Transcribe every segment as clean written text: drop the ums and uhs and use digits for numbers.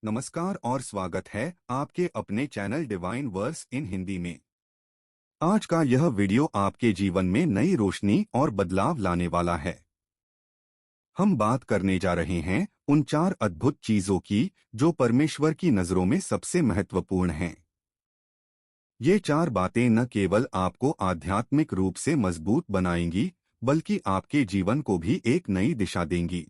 नमस्कार और स्वागत है आपके अपने चैनल डिवाइन वर्स इन हिंदी में। आज का यह वीडियो आपके जीवन में नई रोशनी और बदलाव लाने वाला है। हम बात करने जा रहे हैं उन 4 अद्भुत चीजों की जो परमेश्वर की नजरों में सबसे महत्वपूर्ण हैं। ये 4 बातें न केवल आपको आध्यात्मिक रूप से मजबूत बनाएंगी, बल्कि आपके जीवन को भी एक नई दिशा देंगी।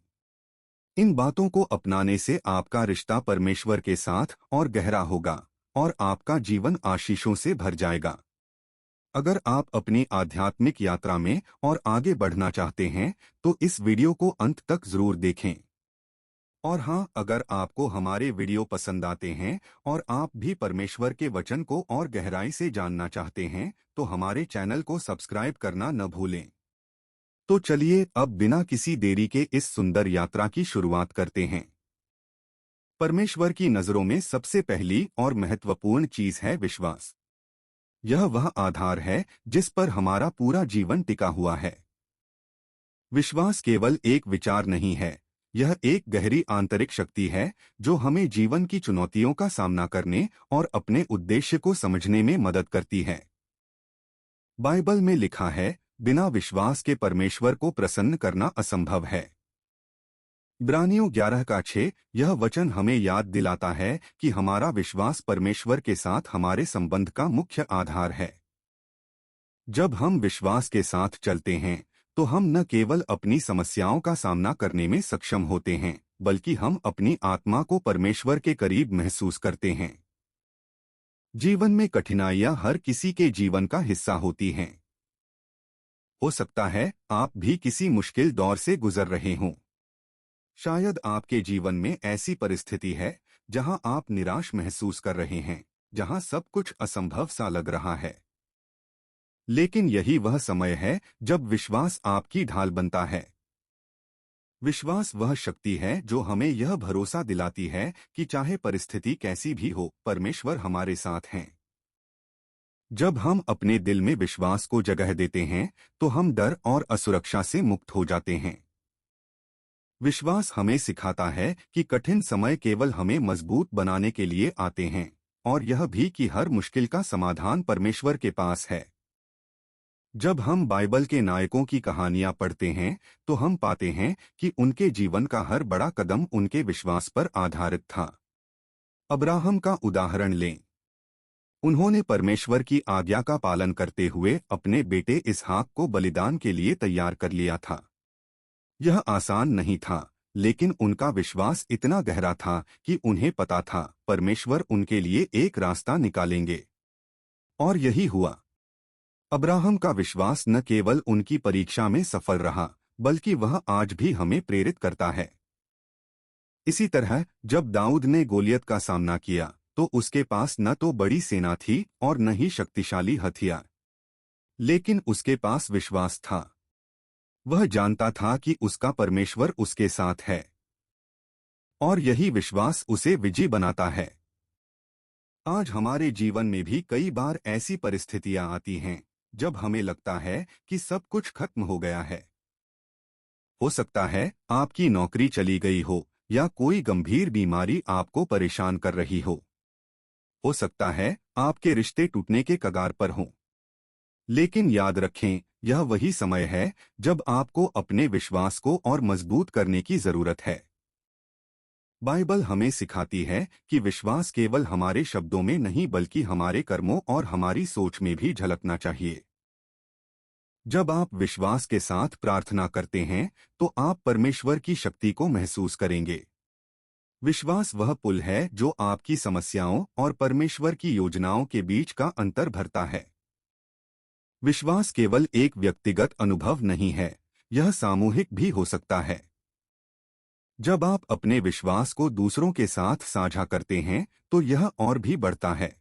इन बातों को अपनाने से आपका रिश्ता परमेश्वर के साथ और गहरा होगा और आपका जीवन आशीषों से भर जाएगा। अगर आप अपनी आध्यात्मिक यात्रा में और आगे बढ़ना चाहते हैं तो इस वीडियो को अंत तक जरूर देखें। और हाँ, अगर आपको हमारे वीडियो पसंद आते हैं और आप भी परमेश्वर के वचन को और गहराई से जानना चाहते हैं तो हमारे चैनल को सब्सक्राइब करना न भूलें। तो चलिए अब बिना किसी देरी के इस सुंदर यात्रा की शुरुआत करते हैं। परमेश्वर की नजरों में सबसे पहली और महत्वपूर्ण चीज है विश्वास। यह वह आधार है जिस पर हमारा पूरा जीवन टिका हुआ है। विश्वास केवल एक विचार नहीं है, यह एक गहरी आंतरिक शक्ति है जो हमें जीवन की चुनौतियों का सामना करने और अपने उद्देश्य को समझने में मदद करती है। बाइबल में लिखा है, बिना विश्वास के परमेश्वर को प्रसन्न करना असंभव है। इब्रानियों 11:6 यह वचन हमें याद दिलाता है कि हमारा विश्वास परमेश्वर के साथ हमारे संबंध का मुख्य आधार है। जब हम विश्वास के साथ चलते हैं तो हम न केवल अपनी समस्याओं का सामना करने में सक्षम होते हैं, बल्कि हम अपनी आत्मा को परमेश्वर के करीब महसूस करते हैं। जीवन में कठिनाइयां हर किसी के जीवन का हिस्सा होती हैं। हो सकता है आप भी किसी मुश्किल दौर से गुजर रहे हों। शायद आपके जीवन में ऐसी परिस्थिति है जहां आप निराश महसूस कर रहे हैं, जहां सब कुछ असंभव सा लग रहा है। लेकिन यही वह समय है जब विश्वास आपकी ढाल बनता है। विश्वास वह शक्ति है जो हमें यह भरोसा दिलाती है कि चाहे परिस्थिति कैसी भी हो, परमेश्वर हमारे साथ हैं। जब हम अपने दिल में विश्वास को जगह देते हैं तो हम डर और असुरक्षा से मुक्त हो जाते हैं। विश्वास हमें सिखाता है कि कठिन समय केवल हमें मजबूत बनाने के लिए आते हैं, और यह भी कि हर मुश्किल का समाधान परमेश्वर के पास है। जब हम बाइबल के नायकों की कहानियां पढ़ते हैं तो हम पाते हैं कि उनके जीवन का हर बड़ा कदम उनके विश्वास पर आधारित था। अब्राहम का उदाहरण लें। उन्होंने परमेश्वर की आज्ञा का पालन करते हुए अपने बेटे इसहाक को बलिदान के लिए तैयार कर लिया था। यह आसान नहीं था, लेकिन उनका विश्वास इतना गहरा था कि उन्हें पता था परमेश्वर उनके लिए एक रास्ता निकालेंगे। और यही हुआ। अब्राहम का विश्वास न केवल उनकी परीक्षा में सफल रहा, बल्कि वह आज भी हमें प्रेरित करता है। इसी तरह जब दाऊद ने गोलियत का सामना किया तो उसके पास न तो बड़ी सेना थी और न ही शक्तिशाली हथियार, लेकिन उसके पास विश्वास था। वह जानता था कि उसका परमेश्वर उसके साथ है, और यही विश्वास उसे विजयी बनाता है। आज हमारे जीवन में भी कई बार ऐसी परिस्थितियां आती हैं जब हमें लगता है कि सब कुछ खत्म हो गया है। हो सकता है आपकी नौकरी चली गई हो या कोई गंभीर बीमारी आपको परेशान कर रही हो। हो सकता है आपके रिश्ते टूटने के कगार पर हों। लेकिन याद रखें, यह वही समय है जब आपको अपने विश्वास को और मजबूत करने की जरूरत है। बाइबल हमें सिखाती है कि विश्वास केवल हमारे शब्दों में नहीं बल्कि हमारे कर्मों और हमारी सोच में भी झलकना चाहिए। जब आप विश्वास के साथ प्रार्थना करते हैं तो आप परमेश्वर की शक्ति को महसूस करेंगे। विश्वास वह पुल है जो आपकी समस्याओं और परमेश्वर की योजनाओं के बीच का अंतर भरता है। विश्वास केवल एक व्यक्तिगत अनुभव नहीं है, यह सामूहिक भी हो सकता है। जब आप अपने विश्वास को दूसरों के साथ साझा करते हैं तो यह और भी बढ़ता है।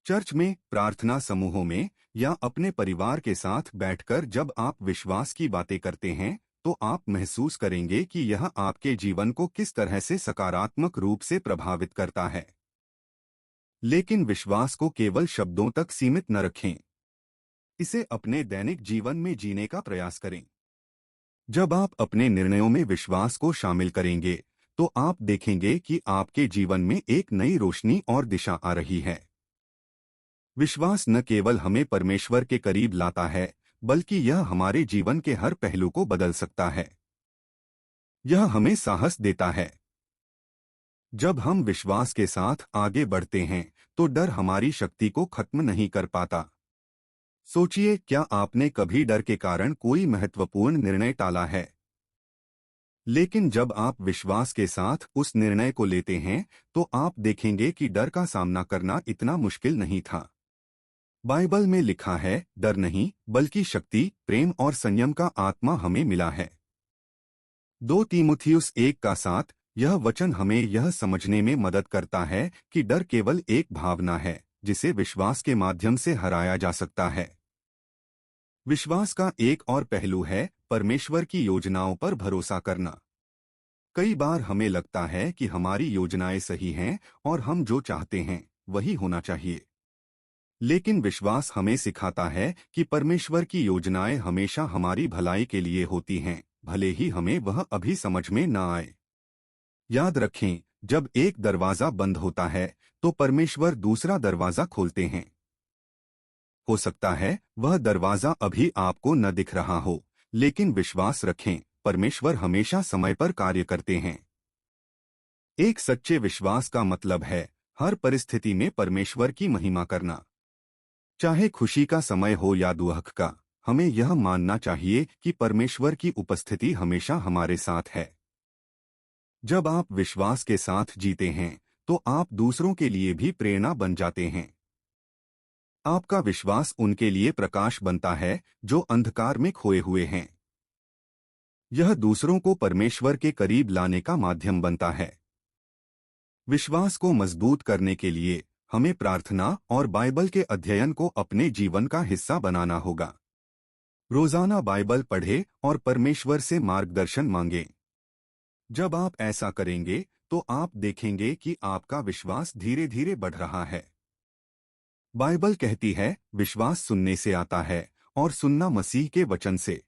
चर्च में, प्रार्थना समूहों में या अपने परिवार के साथ बैठकर जब आप विश्वास की बातें करते हैं तो आप महसूस करेंगे कि यह आपके जीवन को किस तरह से सकारात्मक रूप से प्रभावित करता है। लेकिन विश्वास को केवल शब्दों तक सीमित न रखें, इसे अपने दैनिक जीवन में जीने का प्रयास करें। जब आप अपने निर्णयों में विश्वास को शामिल करेंगे तो आप देखेंगे कि आपके जीवन में एक नई रोशनी और दिशा आ रही है। विश्वास न केवल हमें परमेश्वर के करीब लाता है, बल्कि यह हमारे जीवन के हर पहलू को बदल सकता है। यह हमें साहस देता है। जब हम विश्वास के साथ आगे बढ़ते हैं, तो डर हमारी शक्ति को खत्म नहीं कर पाता। सोचिए, क्या आपने कभी डर के कारण कोई महत्वपूर्ण निर्णय टाला है? लेकिन जब आप विश्वास के साथ उस निर्णय को लेते हैं, तो आप देखेंगे कि डर का सामना करना इतना मुश्किल नहीं था। बाइबल में लिखा है, डर नहीं बल्कि शक्ति, प्रेम और संयम का आत्मा हमें मिला है। 2 तीमुथियुस 1:7 यह वचन हमें यह समझने में मदद करता है कि डर केवल एक भावना है जिसे विश्वास के माध्यम से हराया जा सकता है। विश्वास का एक और पहलू है परमेश्वर की योजनाओं पर भरोसा करना। कई बार हमें लगता है कि हमारी योजनाएं सही हैं और हम जो चाहते हैं वही होना चाहिए। लेकिन विश्वास हमें सिखाता है कि परमेश्वर की योजनाएं हमेशा हमारी भलाई के लिए होती हैं, भले ही हमें वह अभी समझ में न आए। याद रखें, जब एक दरवाजा बंद होता है तो परमेश्वर दूसरा दरवाजा खोलते हैं। हो सकता है वह दरवाजा अभी आपको न दिख रहा हो, लेकिन विश्वास रखें, परमेश्वर हमेशा समय पर कार्य करते हैं। एक सच्चे विश्वास का मतलब है हर परिस्थिति में परमेश्वर की महिमा करना। चाहे खुशी का समय हो या दुख का, हमें यह मानना चाहिए कि परमेश्वर की उपस्थिति हमेशा हमारे साथ है। जब आप विश्वास के साथ जीते हैं, तो आप दूसरों के लिए भी प्रेरणा बन जाते हैं। आपका विश्वास उनके लिए प्रकाश बनता है जो अंधकार में खोए हुए हैं। यह दूसरों को परमेश्वर के करीब लाने का माध्यम बनता है। विश्वास को मजबूत करने के लिए हमें प्रार्थना और बाइबल के अध्ययन को अपने जीवन का हिस्सा बनाना होगा। रोजाना बाइबल पढ़ें और परमेश्वर से मार्गदर्शन मांगें। जब आप ऐसा करेंगे, तो आप देखेंगे कि आपका विश्वास धीरे धीरे बढ़ रहा है। बाइबल कहती है, विश्वास सुनने से आता है और सुनना मसीह के वचन से।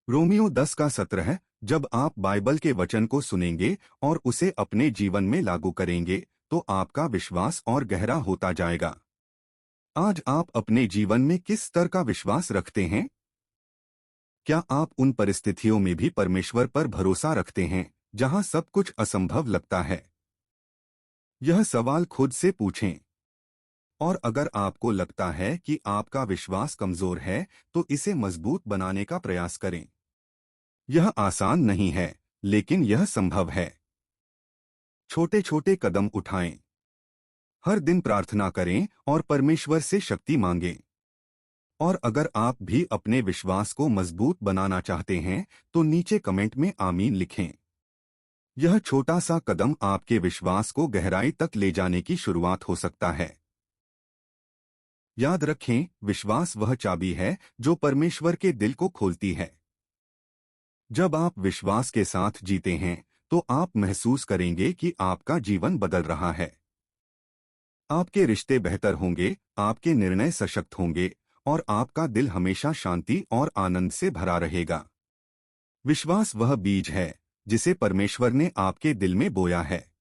रोमियो 10:17 जब आप बाइबल के वचन को सुनेंगे और उसे अपने जीवन में लागू करेंगे, तो आपका विश्वास और गहरा होता जाएगा। आज आप अपने जीवन में किस स्तर का विश्वास रखते हैं? क्या आप उन परिस्थितियों में भी परमेश्वर पर भरोसा रखते हैं जहां सब कुछ असंभव लगता है? यह सवाल खुद से पूछें। और अगर आपको लगता है कि आपका विश्वास कमजोर है, तो इसे मजबूत बनाने का प्रयास करें। यह आसान नहीं है, लेकिन यह संभव है। छोटे छोटे कदम उठाएं। हर दिन प्रार्थना करें और परमेश्वर से शक्ति मांगें। और अगर आप भी अपने विश्वास को मजबूत बनाना चाहते हैं, तो नीचे कमेंट में आमीन लिखें। यह छोटा सा कदम आपके विश्वास को गहराई तक ले जाने की शुरुआत हो सकता है। याद रखें, विश्वास वह चाबी है जो परमेश्वर के दिल को खोलती है। जब आप विश्वास के साथ जीते हैं, तो आप महसूस करेंगे कि आपका जीवन बदल रहा है। आपके रिश्ते बेहतर होंगे, आपके निर्णय सशक्त होंगे और आपका दिल हमेशा शांति और आनंद से भरा रहेगा। विश्वास वह बीज है जिसे परमेश्वर ने आपके दिल में बोया है।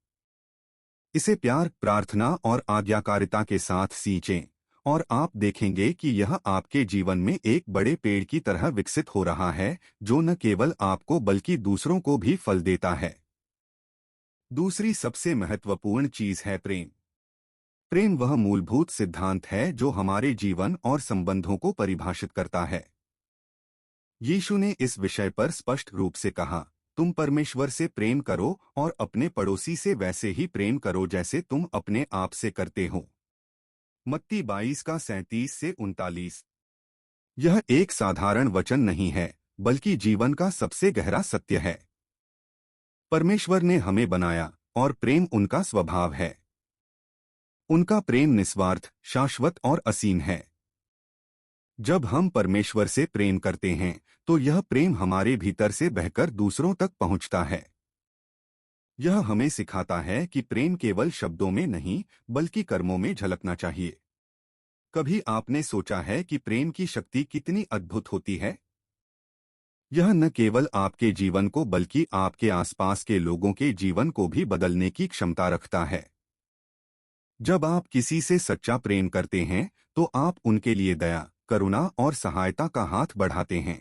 इसे प्यार, प्रार्थना और आज्ञाकारिता के साथ सींचें और आप देखेंगे कि यह आपके जीवन में एक बड़े पेड़ की तरह विकसित हो रहा है, जो न केवल आपको बल्कि दूसरों को भी फल देता है। दूसरी सबसे महत्वपूर्ण चीज है प्रेम। प्रेम वह मूलभूत सिद्धांत है जो हमारे जीवन और संबंधों को परिभाषित करता है। यीशु ने इस विषय पर स्पष्ट रूप से कहा, तुम परमेश्वर से प्रेम करो और अपने पड़ोसी से वैसे ही प्रेम करो जैसे तुम अपने आप से करते हो। मत्ती 22:37-39। यह एक साधारण वचन नहीं है, बल्कि जीवन का सबसे गहरा सत्य है। परमेश्वर ने हमें बनाया और प्रेम उनका स्वभाव है। उनका प्रेम निस्वार्थ, शाश्वत और असीम है। जब हम परमेश्वर से प्रेम करते हैं, तो यह प्रेम हमारे भीतर से बहकर दूसरों तक पहुंचता है। यह हमें सिखाता है कि प्रेम केवल शब्दों में नहीं, बल्कि कर्मों में झलकना चाहिए। कभी आपने सोचा है कि प्रेम की शक्ति कितनी अद्भुत होती है? यह न केवल आपके जीवन को बल्कि आपके आसपास के लोगों के जीवन को भी बदलने की क्षमता रखता है। जब आप किसी से सच्चा प्रेम करते हैं तो आप उनके लिए दया, करुणा और सहायता का हाथ बढ़ाते हैं।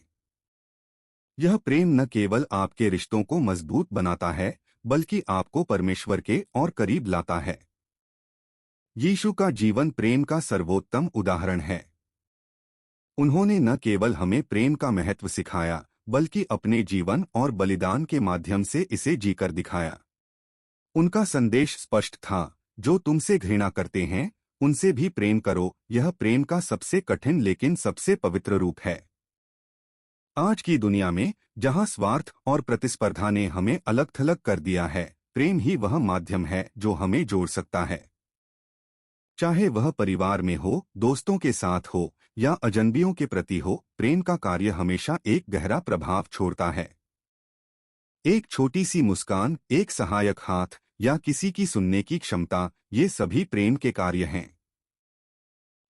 यह प्रेम न केवल आपके रिश्तों को मजबूत बनाता है बल्कि आपको परमेश्वर के और करीब लाता है। यीशु का जीवन प्रेम का सर्वोत्तम उदाहरण है। उन्होंने न केवल हमें प्रेम का महत्व सिखाया बल्कि अपने जीवन और बलिदान के माध्यम से इसे जीकर दिखाया। उनका संदेश स्पष्ट था, जो तुमसे घृणा करते हैं उनसे भी प्रेम करो। यह प्रेम का सबसे कठिन लेकिन सबसे पवित्र रूप है। आज की दुनिया में जहां स्वार्थ और प्रतिस्पर्धा ने हमें अलग थलग कर दिया है, प्रेम ही वह माध्यम है जो हमें जोड़ सकता है। चाहे वह परिवार में हो, दोस्तों के साथ हो या अजनबियों के प्रति हो, प्रेम का कार्य हमेशा एक गहरा प्रभाव छोड़ता है। एक छोटी सी मुस्कान, एक सहायक हाथ या किसी की सुनने की क्षमता, ये सभी प्रेम के कार्य हैं।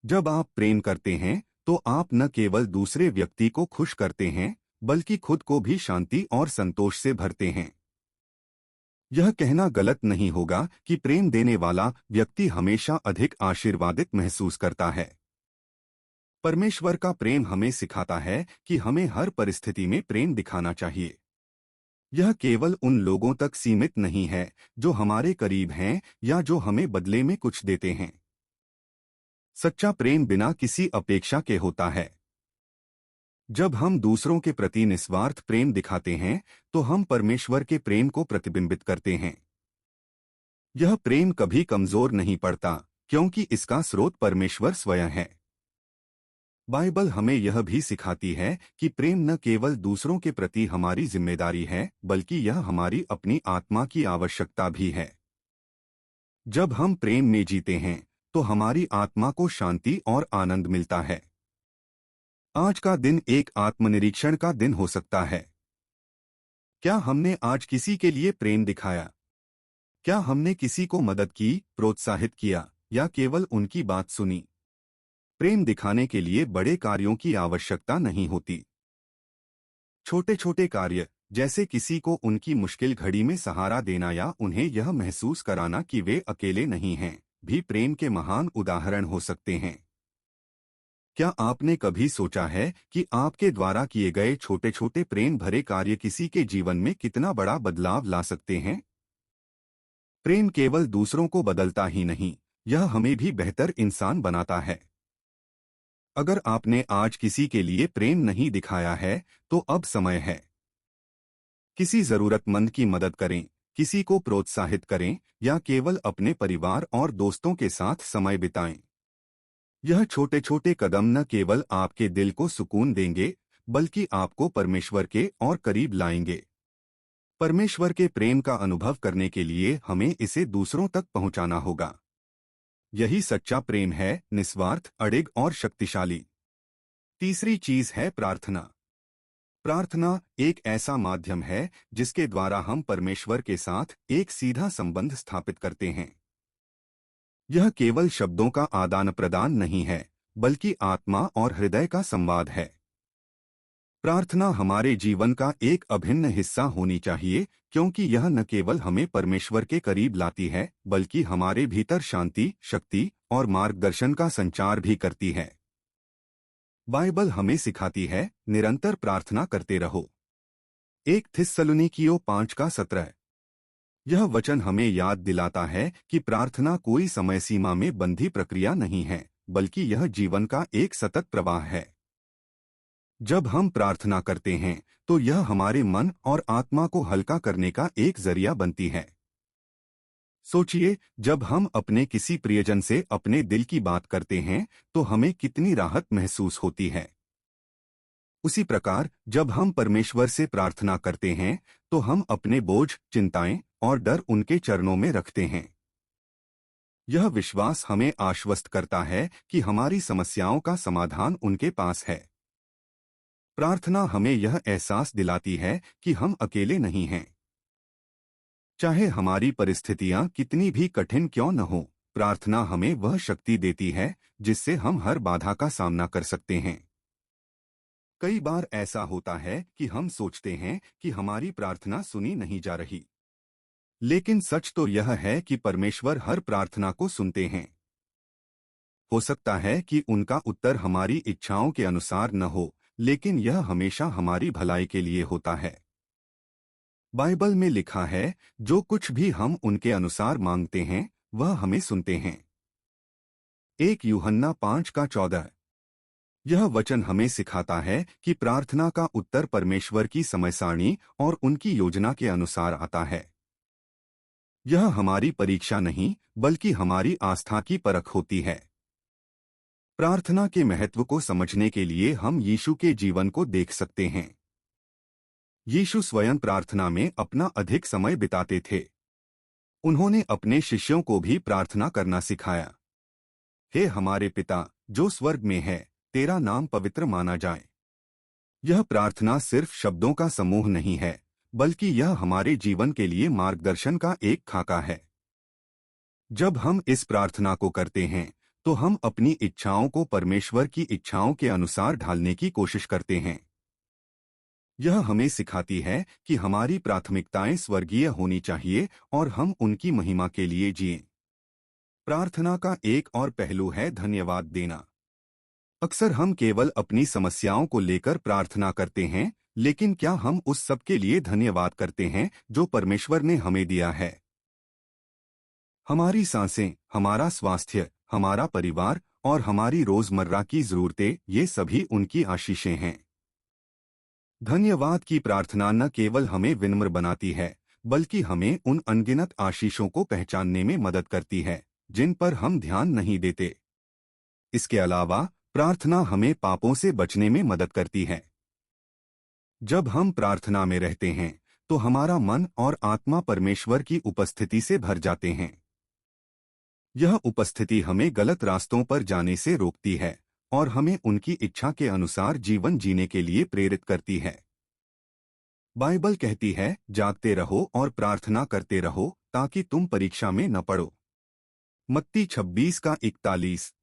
जब आप प्रेम करते हैं तो आप न केवल दूसरे व्यक्ति को खुश करते हैं बल्कि खुद को भी शांति और संतोष से भरते हैं। यह कहना गलत नहीं होगा कि प्रेम देने वाला व्यक्ति हमेशा अधिक आशीर्वादित महसूस करता है। परमेश्वर का प्रेम हमें सिखाता है कि हमें हर परिस्थिति में प्रेम दिखाना चाहिए। यह केवल उन लोगों तक सीमित नहीं है जो हमारे करीब हैं या जो हमें बदले में कुछ देते हैं। सच्चा प्रेम बिना किसी अपेक्षा के होता है। जब हम दूसरों के प्रति निस्वार्थ प्रेम दिखाते हैं तो हम परमेश्वर के प्रेम को प्रतिबिंबित करते हैं। यह प्रेम कभी कमजोर नहीं पड़ता क्योंकि इसका स्रोत परमेश्वर स्वयं है। बाइबल हमें यह भी सिखाती है कि प्रेम न केवल दूसरों के प्रति हमारी जिम्मेदारी है बल्कि यह हमारी अपनी आत्मा की आवश्यकता भी है। जब हम प्रेम में जीते हैं तो हमारी आत्मा को शांति और आनंद मिलता है। आज का दिन एक आत्मनिरीक्षण का दिन हो सकता है। क्या हमने आज किसी के लिए प्रेम दिखाया? क्या हमने किसी को मदद की, प्रोत्साहित किया या केवल उनकी बात सुनी? प्रेम दिखाने के लिए बड़े कार्यों की आवश्यकता नहीं होती। छोटे छोटे कार्य, जैसे किसी को उनकी मुश्किल घड़ी में सहारा देना या उन्हें यह महसूस कराना कि वे अकेले नहीं हैं, भी प्रेम के महान उदाहरण हो सकते हैं। क्या आपने कभी सोचा है कि आपके द्वारा किए गए छोटे छोटे प्रेम भरे कार्य किसी के जीवन में कितना बड़ा बदलाव ला सकते हैं? प्रेम केवल दूसरों को बदलता ही नहीं, यह हमें भी बेहतर इंसान बनाता है। अगर आपने आज किसी के लिए प्रेम नहीं दिखाया है तो अब समय है। किसी जरूरतमंद की मदद करें, किसी को प्रोत्साहित करें या केवल अपने परिवार और दोस्तों के साथ समय बिताएं। यह छोटे छोटे कदम न केवल आपके दिल को सुकून देंगे बल्कि आपको परमेश्वर के और करीब लाएंगे। परमेश्वर के प्रेम का अनुभव करने के लिए हमें इसे दूसरों तक पहुंचाना होगा। यही सच्चा प्रेम है, निस्वार्थ, अडिग और शक्तिशाली। तीसरी चीज है प्रार्थना। प्रार्थना एक ऐसा माध्यम है जिसके द्वारा हम परमेश्वर के साथ एक सीधा संबंध स्थापित करते हैं। यह केवल शब्दों का आदान प्रदान नहीं है बल्कि आत्मा और हृदय का संवाद है। प्रार्थना हमारे जीवन का एक अभिन्न हिस्सा होनी चाहिए क्योंकि यह न केवल हमें परमेश्वर के करीब लाती है बल्कि हमारे भीतर शांति, शक्ति और मार्गदर्शन का संचार भी करती है। बाइबल हमें सिखाती है, निरंतर प्रार्थना करते रहो। 1 थिस्सलुनीकियों 5:17। यह वचन हमें याद दिलाता है कि प्रार्थना कोई समय सीमा में बंधी प्रक्रिया नहीं है बल्कि यह जीवन का एक सतत प्रवाह है। जब हम प्रार्थना करते हैं तो यह हमारे मन और आत्मा को हल्का करने का एक जरिया बनती है। सोचिए, जब हम अपने किसी प्रियजन से अपने दिल की बात करते हैं तो हमें कितनी राहत महसूस होती है। उसी प्रकार जब हम परमेश्वर से प्रार्थना करते हैं तो हम अपने बोझ, चिंताएं और डर उनके चरणों में रखते हैं। यह विश्वास हमें आश्वस्त करता है कि हमारी समस्याओं का समाधान उनके पास है। प्रार्थना हमें यह एहसास दिलाती है कि हम अकेले नहीं हैं। चाहे हमारी परिस्थितियां कितनी भी कठिन क्यों न हो, प्रार्थना हमें वह शक्ति देती है जिससे हम हर बाधा का सामना कर सकते हैं। कई बार ऐसा होता है कि हम सोचते हैं कि हमारी प्रार्थना सुनी नहीं जा रही, लेकिन सच तो यह है कि परमेश्वर हर प्रार्थना को सुनते हैं। हो सकता है कि उनका उत्तर हमारी इच्छाओं के अनुसार न हो, लेकिन यह हमेशा हमारी भलाई के लिए होता है। बाइबल में लिखा है, जो कुछ भी हम उनके अनुसार मांगते हैं वह हमें सुनते हैं। 1 यूहन्ना 5:14। यह वचन हमें सिखाता है कि प्रार्थना का उत्तर परमेश्वर की समय सारणी और उनकी योजना के अनुसार आता है। यह हमारी परीक्षा नहीं, बल्कि हमारी आस्था की परख होती है। प्रार्थना के महत्व को समझने के लिए हम यीशु के जीवन को देख सकते हैं। यीशु स्वयं प्रार्थना में अपना अधिक समय बिताते थे। उन्होंने अपने शिष्यों को भी प्रार्थना करना सिखाया। हे हमारे पिता जो स्वर्ग में है, तेरा नाम पवित्र माना जाए। यह प्रार्थना सिर्फ शब्दों का समूह नहीं है, बल्कि यह हमारे जीवन के लिए मार्गदर्शन का एक खाका है। जब हम इस प्रार्थना को करते हैं, तो हम अपनी इच्छाओं को परमेश्वर की इच्छाओं के अनुसार ढालने की कोशिश करते हैं। यह हमें सिखाती है कि हमारी प्राथमिकताएं स्वर्गीय होनी चाहिए और हम उनकी महिमा के लिए जिएं। प्रार्थना का एक और पहलू है धन्यवाद देना। अक्सर हम केवल अपनी समस्याओं को लेकर प्रार्थना करते हैं, लेकिन क्या हम उस सब के लिए धन्यवाद करते हैं जो परमेश्वर ने हमें दिया है? हमारी सांसें, हमारा स्वास्थ्य, हमारा परिवार और हमारी रोजमर्रा की जरूरतें, ये सभी उनकी आशीषें हैं। धन्यवाद की प्रार्थना न केवल हमें विनम्र बनाती है, बल्कि हमें उन अनगिनत आशीषों को पहचानने में मदद करती है जिन पर हम ध्यान नहीं देते। इसके अलावा प्रार्थना हमें पापों से बचने में मदद करती है। जब हम प्रार्थना में रहते हैं, तो हमारा मन और आत्मा परमेश्वर की उपस्थिति से भर जाते हैं। यह उपस्थिति हमें गलत रास्तों पर जाने से रोकती है और हमें उनकी इच्छा के अनुसार जीवन जीने के लिए प्रेरित करती है। बाइबल कहती है, जागते रहो और प्रार्थना करते रहो ताकि तुम परीक्षा में न पड़ो। मत्ती 26:41।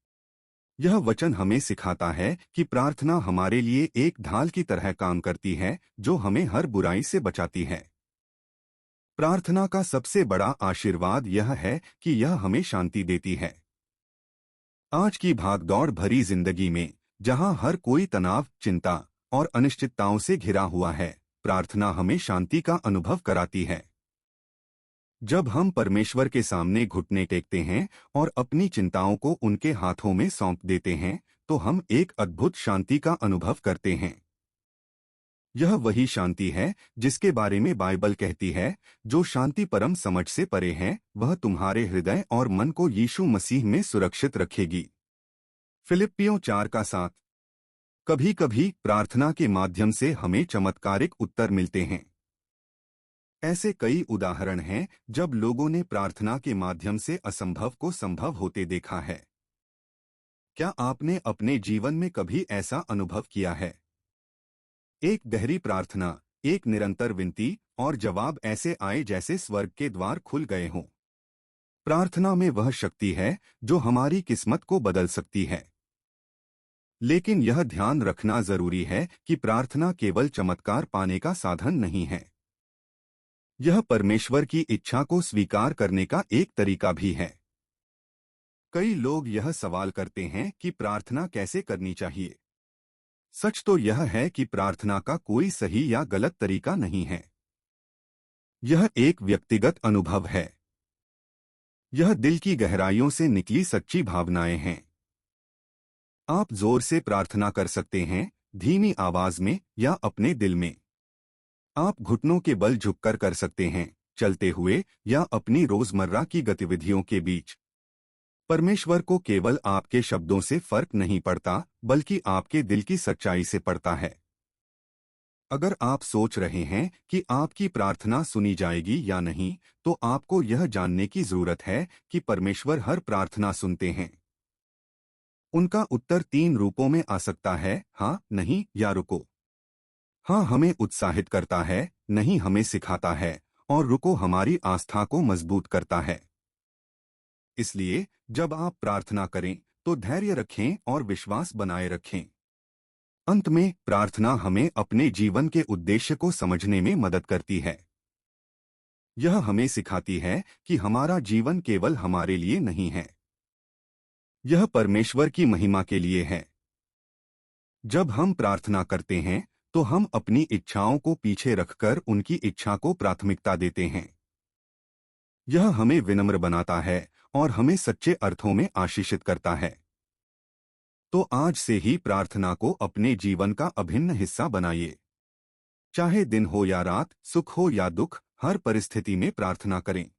यह वचन हमें सिखाता है कि प्रार्थना हमारे लिए एक ढाल की तरह काम करती है जो हमें हर बुराई से बचाती है। प्रार्थना का सबसे बड़ा आशीर्वाद यह है कि यह हमें शांति देती है। आज की भागदौड़ भरी जिंदगी में, जहां हर कोई तनाव, चिंता और अनिश्चितताओं से घिरा हुआ है, प्रार्थना हमें शांति का अनुभव कराती है। जब हम परमेश्वर के सामने घुटने टेकते हैं और अपनी चिंताओं को उनके हाथों में सौंप देते हैं, तो हम एक अद्भुत शांति का अनुभव करते हैं। यह वही शांति है जिसके बारे में बाइबल कहती है, जो शांति परम समझ से परे है, वह तुम्हारे हृदय और मन को यीशु मसीह में सुरक्षित रखेगी। फिलिप्पियों 4:7। कभी कभी प्रार्थना के माध्यम से हमें चमत्कारिक उत्तर मिलते हैं। ऐसे कई उदाहरण हैं जब लोगों ने प्रार्थना के माध्यम से असंभव को संभव होते देखा है। क्या आपने अपने जीवन में कभी ऐसा अनुभव किया है? एक गहरी प्रार्थना, एक निरंतर विनती और जवाब ऐसे आए जैसे स्वर्ग के द्वार खुल गए हों। प्रार्थना में वह शक्ति है जो हमारी किस्मत को बदल सकती है। लेकिन यह ध्यान रखना जरूरी है कि प्रार्थना केवल चमत्कार पाने का साधन नहीं है। यह परमेश्वर की इच्छा को स्वीकार करने का एक तरीका भी है। कई लोग यह सवाल करते हैं कि प्रार्थना कैसे करनी चाहिए। सच तो यह है कि प्रार्थना का कोई सही या गलत तरीका नहीं है। यह एक व्यक्तिगत अनुभव है। यह दिल की गहराइयों से निकली सच्ची भावनाएं हैं। आप जोर से प्रार्थना कर सकते हैं, धीमी आवाज में या अपने दिल में। आप घुटनों के बल झुककर कर सकते हैं, चलते हुए या अपनी रोजमर्रा की गतिविधियों के बीच। परमेश्वर को केवल आपके शब्दों से फर्क नहीं पड़ता, बल्कि आपके दिल की सच्चाई से पड़ता है। अगर आप सोच रहे हैं कि आपकी प्रार्थना सुनी जाएगी या नहीं, तो आपको यह जानने की जरूरत है कि परमेश्वर हर प्रार्थना सुनते हैं। उनका उत्तर 3 रूपों में आ सकता है, हाँ, नहीं या रुको। हाँ हमें उत्साहित करता है, नहीं हमें सिखाता है, और रुको हमारी आस्था को मजबूत करता है। इसलिए जब आप प्रार्थना करें, तो धैर्य रखें और विश्वास बनाए रखें। अंत में प्रार्थना हमें अपने जीवन के उद्देश्य को समझने में मदद करती है। यह हमें सिखाती है कि हमारा जीवन केवल हमारे लिए नहीं है, यह परमेश्वर की महिमा के लिए है। जब हम प्रार्थना करते हैं तो हम अपनी इच्छाओं को पीछे रखकर उनकी इच्छा को प्राथमिकता देते हैं। यह हमें विनम्र बनाता है और हमें सच्चे अर्थों में आशीषित करता है। तो आज से ही प्रार्थना को अपने जीवन का अभिन्न हिस्सा बनाइए। चाहे दिन हो या रात, सुख हो या दुख, हर परिस्थिति में प्रार्थना करें,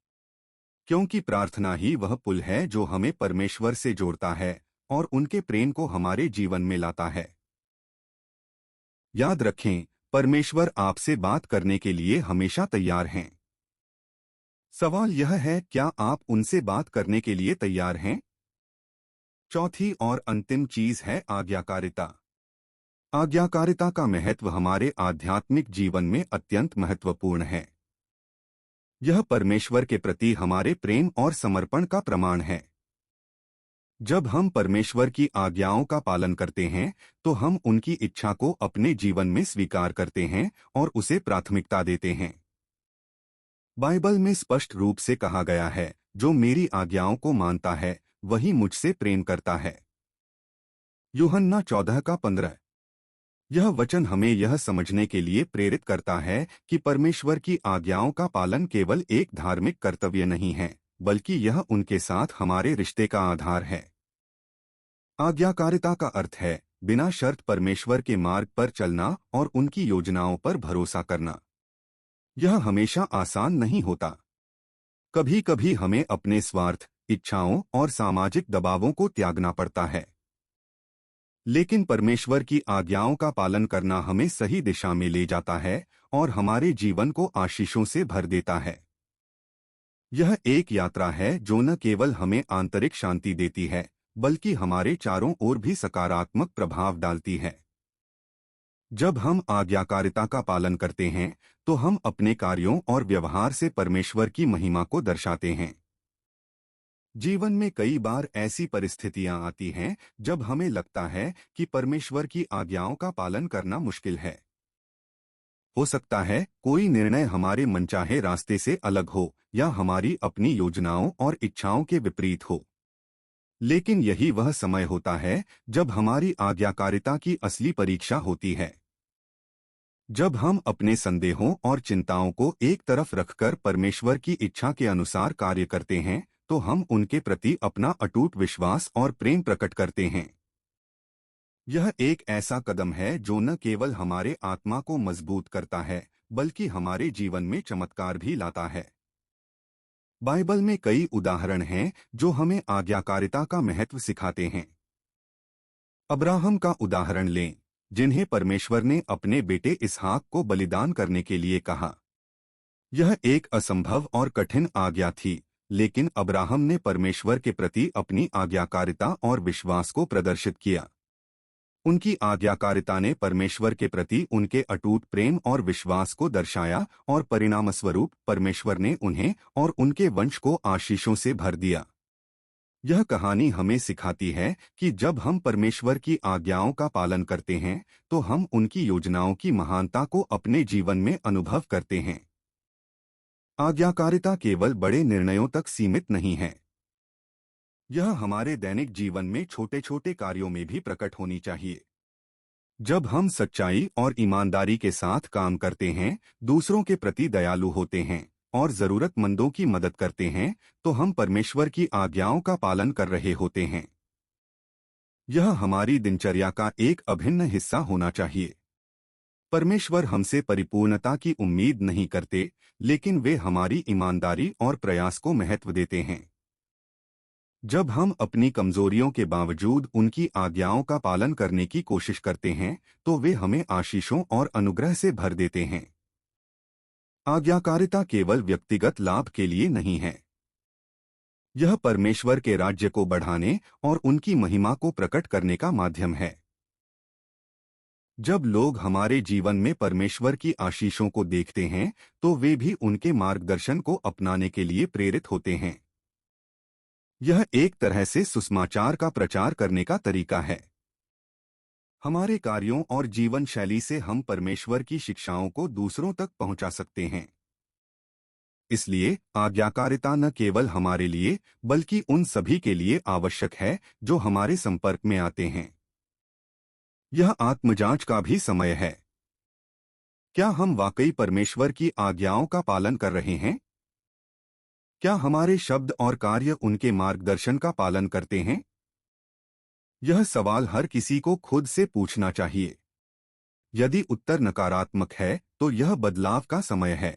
क्योंकि प्रार्थना ही वह पुल है जो हमें परमेश्वर से जोड़ता है और उनके प्रेम को हमारे जीवन में लाता है। याद रखें, परमेश्वर आपसे बात करने के लिए हमेशा तैयार हैं। सवाल यह है, क्या आप उनसे बात करने के लिए तैयार हैं? चौथी और अंतिम चीज है आज्ञाकारिता। आज्ञाकारिता का महत्व हमारे आध्यात्मिक जीवन में अत्यंत महत्वपूर्ण है। यह परमेश्वर के प्रति हमारे प्रेम और समर्पण का प्रमाण है। जब हम परमेश्वर की आज्ञाओं का पालन करते हैं तो हम उनकी इच्छा को अपने जीवन में स्वीकार करते हैं और उसे प्राथमिकता देते हैं। बाइबल में स्पष्ट रूप से कहा गया है, जो मेरी आज्ञाओं को मानता है वही मुझसे प्रेम करता है। यूहन्ना 14:15। यह वचन हमें यह समझने के लिए प्रेरित करता है कि परमेश्वर की आज्ञाओं का पालन केवल एक धार्मिक कर्तव्य नहीं है, बल्कि यह उनके साथ हमारे रिश्ते का आधार है। आज्ञाकारिता का अर्थ है बिना शर्त परमेश्वर के मार्ग पर चलना और उनकी योजनाओं पर भरोसा करना। यह हमेशा आसान नहीं होता। कभी कभी हमें अपने स्वार्थ, इच्छाओं और सामाजिक दबावों को त्यागना पड़ता है, लेकिन परमेश्वर की आज्ञाओं का पालन करना हमें सही दिशा में ले जाता है और हमारे जीवन को आशीषों से भर देता है। यह एक यात्रा है जो न केवल हमें आंतरिक शांति देती है, बल्कि हमारे चारों ओर भी सकारात्मक प्रभाव डालती है। जब हम आज्ञाकारिता का पालन करते हैं तो हम अपने कार्यों और व्यवहार से परमेश्वर की महिमा को दर्शाते हैं। जीवन में कई बार ऐसी परिस्थितियां आती हैं जब हमें लगता है कि परमेश्वर की आज्ञाओं का पालन करना मुश्किल है। हो सकता है कोई निर्णय हमारे मनचाहे रास्ते से अलग हो या हमारी अपनी योजनाओं और इच्छाओं के विपरीत हो। लेकिन यही वह समय होता है जब हमारी आज्ञाकारिता की असली परीक्षा होती है। जब हम अपने संदेहों और चिंताओं को एक तरफ रखकर परमेश्वर की इच्छा के अनुसार कार्य करते हैं तो हम उनके प्रति अपना अटूट विश्वास और प्रेम प्रकट करते हैं। यह एक ऐसा कदम है जो न केवल हमारे आत्मा को मजबूत करता है, बल्कि हमारे जीवन में चमत्कार भी लाता है। बाइबल में कई उदाहरण हैं जो हमें आज्ञाकारिता का महत्व सिखाते हैं। अब्राहम का उदाहरण लें, जिन्हें परमेश्वर ने अपने बेटे इसहाक को बलिदान करने के लिए कहा। यह एक असंभव और कठिन आज्ञा थी, लेकिन अब्राहम ने परमेश्वर के प्रति अपनी आज्ञाकारिता और विश्वास को प्रदर्शित किया। उनकी आज्ञाकारिता ने परमेश्वर के प्रति उनके अटूट प्रेम और विश्वास को दर्शाया और परिणामस्वरूप परमेश्वर ने उन्हें और उनके वंश को आशीषों से भर दिया। यह कहानी हमें सिखाती है कि जब हम परमेश्वर की आज्ञाओं का पालन करते हैं तो हम उनकी योजनाओं की महानता को अपने जीवन में अनुभव करते हैं। आज्ञाकारिता केवल बड़े निर्णयों तक सीमित नहीं है। यह हमारे दैनिक जीवन में छोटे छोटे कार्यों में भी प्रकट होनी चाहिए। जब हम सच्चाई और ईमानदारी के साथ काम करते हैं, दूसरों के प्रति दयालु होते हैं और जरूरतमंदों की मदद करते हैं, तो हम परमेश्वर की आज्ञाओं का पालन कर रहे होते हैं। यह हमारी दिनचर्या का एक अभिन्न हिस्सा होना चाहिए। परमेश्वर हमसे परिपूर्णता की उम्मीद नहीं करते, लेकिन वे हमारी ईमानदारी और प्रयास को महत्व देते हैं। जब हम अपनी कमजोरियों के बावजूद उनकी आज्ञाओं का पालन करने की कोशिश करते हैं तो वे हमें आशीषों और अनुग्रह से भर देते हैं। आज्ञाकारिता केवल व्यक्तिगत लाभ के लिए नहीं है। यह परमेश्वर के राज्य को बढ़ाने और उनकी महिमा को प्रकट करने का माध्यम है। जब लोग हमारे जीवन में परमेश्वर की आशीषों को देखते हैं तो वे भी उनके मार्गदर्शन को अपनाने के लिए प्रेरित होते हैं। यह एक तरह से सुसमाचार का प्रचार करने का तरीका है। हमारे कार्यों और जीवन शैली से हम परमेश्वर की शिक्षाओं को दूसरों तक पहुंचा सकते हैं। इसलिए आज्ञाकारिता न केवल हमारे लिए बल्कि उन सभी के लिए आवश्यक है जो हमारे संपर्क में आते हैं। यह आत्मजांच का भी समय है। क्या हम वाकई परमेश्वर की आज्ञाओं का पालन कर रहे हैं? क्या हमारे शब्द और कार्य उनके मार्गदर्शन का पालन करते हैं? यह सवाल हर किसी को खुद से पूछना चाहिए। यदि उत्तर नकारात्मक है तो यह बदलाव का समय है।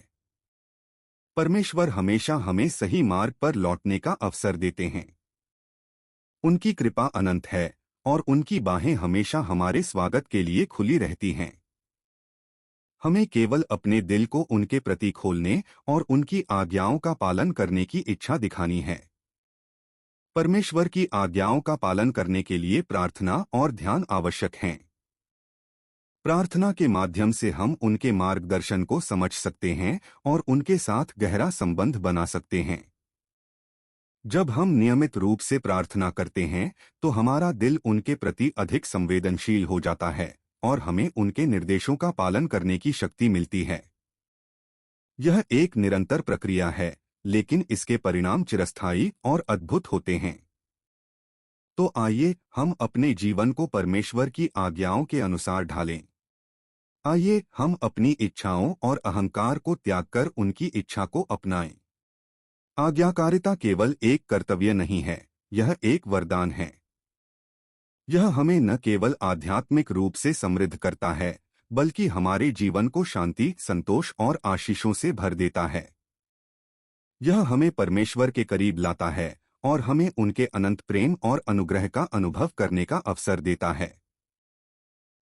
परमेश्वर हमेशा हमें सही मार्ग पर लौटने का अवसर देते हैं। उनकी कृपा अनंत है और उनकी बाहें हमेशा हमारे स्वागत के लिए खुली रहती हैं। हमें केवल अपने दिल को उनके प्रति खोलने और उनकी आज्ञाओं का पालन करने की इच्छा दिखानी है। परमेश्वर की आज्ञाओं का पालन करने के लिए प्रार्थना और ध्यान आवश्यक हैं। प्रार्थना के माध्यम से हम उनके मार्गदर्शन को समझ सकते हैं और उनके साथ गहरा संबंध बना सकते हैं। जब हम नियमित रूप से प्रार्थना करते हैं तो हमारा दिल उनके प्रति अधिक संवेदनशील हो जाता है और हमें उनके निर्देशों का पालन करने की शक्ति मिलती है। यह एक निरंतर प्रक्रिया है, लेकिन इसके परिणाम चिरस्थायी और अद्भुत होते हैं। तो आइए हम अपने जीवन को परमेश्वर की आज्ञाओं के अनुसार ढालें। आइए हम अपनी इच्छाओं और अहंकार को त्याग कर उनकी इच्छा को अपनाएं। आज्ञाकारिता केवल एक कर्तव्य नहीं है, यह एक वरदान है। यह हमें न केवल आध्यात्मिक रूप से समृद्ध करता है बल्कि हमारे जीवन को शांति, संतोष और आशीषों से भर देता है। यह हमें परमेश्वर के करीब लाता है और हमें उनके अनंत प्रेम और अनुग्रह का अनुभव करने का अवसर देता है।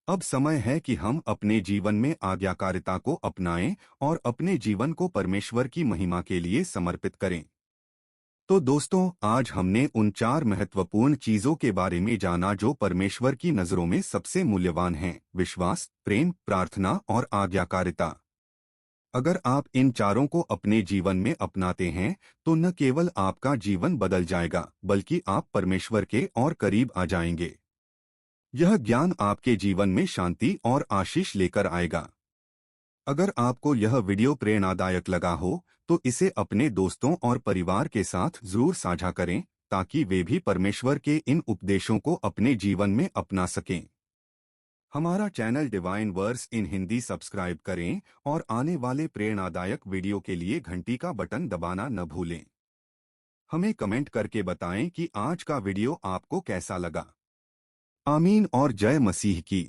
अब समय है कि हम अपने जीवन में आज्ञाकारिता को अपनाएं और अपने जीवन को परमेश्वर की महिमा के लिए समर्पित करें। तो दोस्तों, आज हमने उन 4 महत्वपूर्ण चीजों के बारे में जाना जो परमेश्वर की नजरों में सबसे मूल्यवान हैं: विश्वास, प्रेम, प्रार्थना और आज्ञाकारिता। अगर आप इन चारों को अपने जीवन में अपनाते हैं तो न केवल आपका जीवन बदल जाएगा बल्कि आप परमेश्वर के और करीब आ जाएंगे। यह ज्ञान आपके जीवन में शांति और आशीष लेकर आएगा। अगर आपको यह वीडियो प्रेरणादायक लगा हो तो इसे अपने दोस्तों और परिवार के साथ जरूर साझा करें ताकि वे भी परमेश्वर के इन उपदेशों को अपने जीवन में अपना सकें। हमारा चैनल डिवाइन वर्स इन हिंदी सब्सक्राइब करें और आने वाले प्रेरणादायक वीडियो के लिए घंटी का बटन दबाना न भूलें। हमें कमेंट करके बताएं कि आज का वीडियो आपको कैसा लगा। आमीन और जय मसीह की।